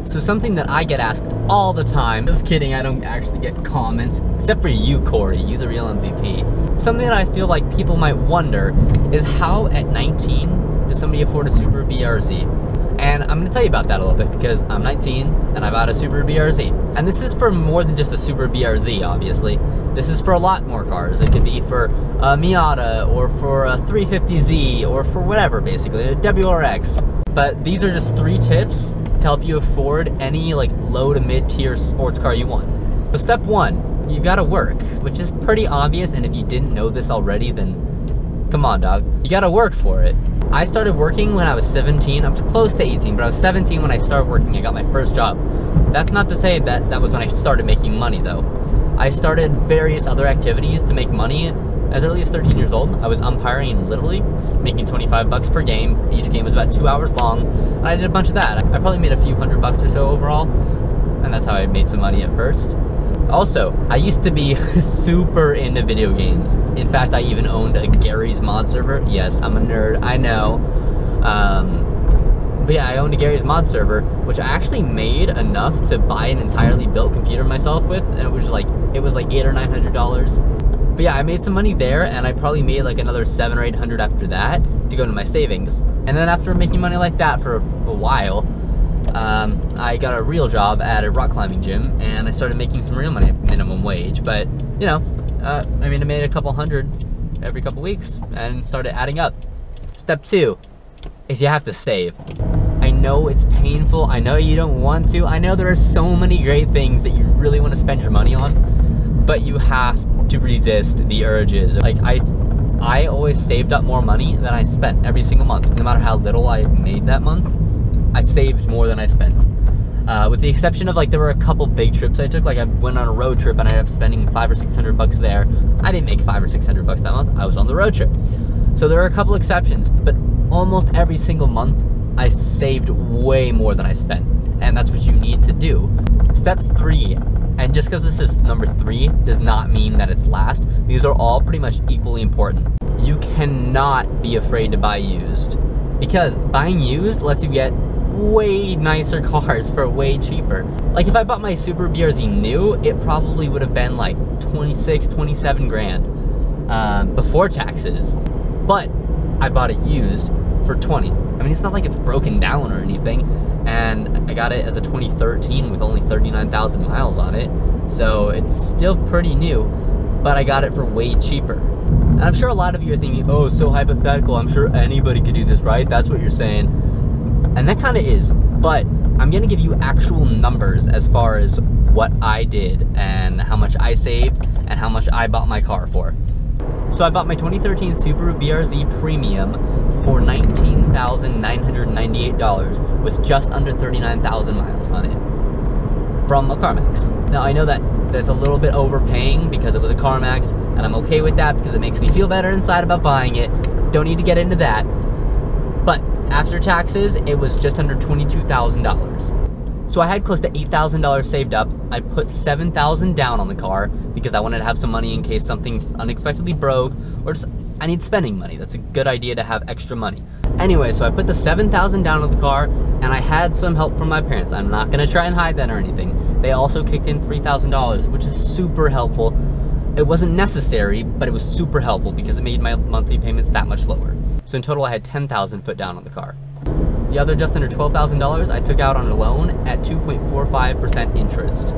So something that I get asked all the time, just kidding, I don't actually get comments, except for you, Corey, you the real MVP. Something that I feel like people might wonder is how at 19 does somebody afford a Subaru BRZ? And I'm gonna tell you about that a little bit because I'm 19 and I bought a Subaru BRZ. And this is for more than just a Subaru BRZ, obviously. This is for a lot more cars. It could be for a Miata or for a 350Z or for whatever, basically, a WRX. But these are just 3 tips to help you afford any like low to mid-tier sports car you want. So step 1, you gotta work, which is pretty obvious, and if you didn't know this already, then come on, dog. You gotta work for it. I started working when I was 17. I was close to 18, but I was 17 when I started working. I got my first job. That's not to say that that was when I started making money though. I started various other activities to make money as early as 13 years old. I was umpiring in Little League, making 25 bucks per game. Each game was about 2 hours long, and I did a bunch of that. I probably made a few $100 or so overall, and that's how I made some money at first. Also, I used to be super into video games. In fact, I even owned a Gary's mod server. Yes, I'm a nerd, I know. But yeah, I owned a Gary's mod server, which I actually made enough to buy an entirely built computer myself with, and it was like $800 or $900. But yeah, I made some money there, and I probably made like another $700 or $800 after that to go into my savings. And then after making money like that for a while, I got a real job at a rock climbing gym, and I started making some real money, minimum wage. But you know, I mean, I made a couple hundred every couple weeks, and started adding up. Step 2 is you have to save. I know it's painful. I know you don't want to. I know there are so many great things that you really want to spend your money on, but you have to resist the urges. Like I always saved up more money than I spent every single month. No matter how little I made that month, I saved more than I spent. With the exception of like, there were a couple big trips I took. Like I went on a road trip and I ended up spending $500 or $600 there. I didn't make $500 or $600 that month. I was on the road trip. So there are a couple exceptions, but almost every single month I saved way more than I spent. And that's what you need to do. Step 3, and just because this is number 3 does not mean that it's last. These are all pretty much equally important. You cannot be afraid to buy used, because buying used lets you get way nicer cars for way cheaper. Like if I bought my Subaru BRZ new, it probably would have been like 26, 27 grand before taxes. But I bought it used for 20. I mean, it's not like it's broken down or anything. And I got it as a 2013 with only 39,000 miles on it. So it's still pretty new, but I got it for way cheaper. And I'm sure a lot of you are thinking, oh, so hypothetical. I'm sure anybody could do this, right? That's what you're saying. And that kind of is, but I'm gonna give you actual numbers as far as what I did and how much I saved and how much I bought my car for. So I bought my 2013 Subaru BRZ Premium for $19,998 with just under 39,000 miles on it from a CarMax. Now I know that that's a little bit overpaying because it was a CarMax, and I'm okay with that because it makes me feel better inside about buying it. Don't need to get into that. But after taxes, it was just under $22,000. So I had close to $8,000 saved up. I put $7,000 down on the car because I wanted to have some money in case something unexpectedly broke, or just I need spending money. That's a good idea to have extra money. Anyway, so I put the $7,000 down on the car, and I had some help from my parents. I'm not gonna try and hide that or anything. They also kicked in $3,000, which is super helpful. It wasn't necessary, but it was super helpful because it made my monthly payments that much lower. So in total, I had $10,000 put down on the car. The other just under $12,000 I took out on a loan at 2.45% interest.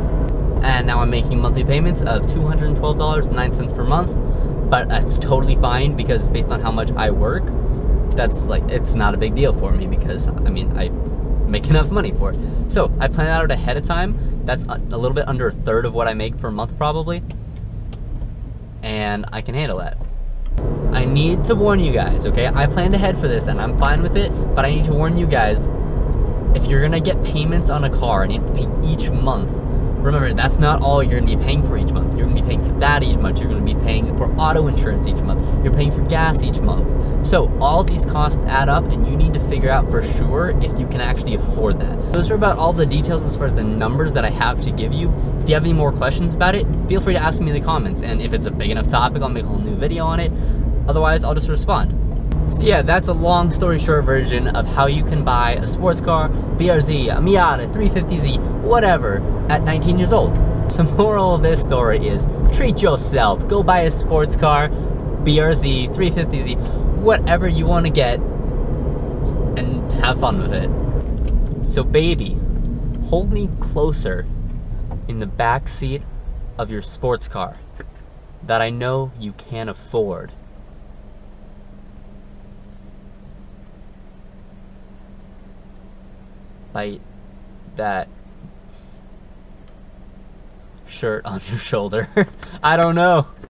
And now I'm making monthly payments of $212.09 per month, but that's totally fine because based on how much I work, that's like, it's not a big deal for me because, I mean, I make enough money for it. So I plan that out ahead of time. That's a little bit under a third of what I make per month probably, and I can handle that. I need to warn you guys, okay? I planned ahead for this and I'm fine with it, but I need to warn you guys, if you're gonna get payments on a car and you have to pay each month, remember, that's not all you're gonna be paying for each month. You're gonna be paying for that each month. You're gonna be paying for auto insurance each month. You're paying for gas each month. So all these costs add up, and you need to figure out for sure if you can actually afford that. Those are about all the details as far as the numbers that I have to give you. If you have any more questions about it, feel free to ask me in the comments, and if it's a big enough topic, I'll make a whole new video on it. Otherwise, I'll just respond. So yeah, that's a long story short version of how you can buy a sports car, BRZ, a Miata, 350Z, whatever, at 19 years old. So moral of this story is, treat yourself. Go buy a sports car, BRZ, 350Z, whatever you want to get, and have fun with it. So baby, hold me closer in the back seat of your sports car that I know you can't afford. Bite that shirt on your shoulder. I don't know.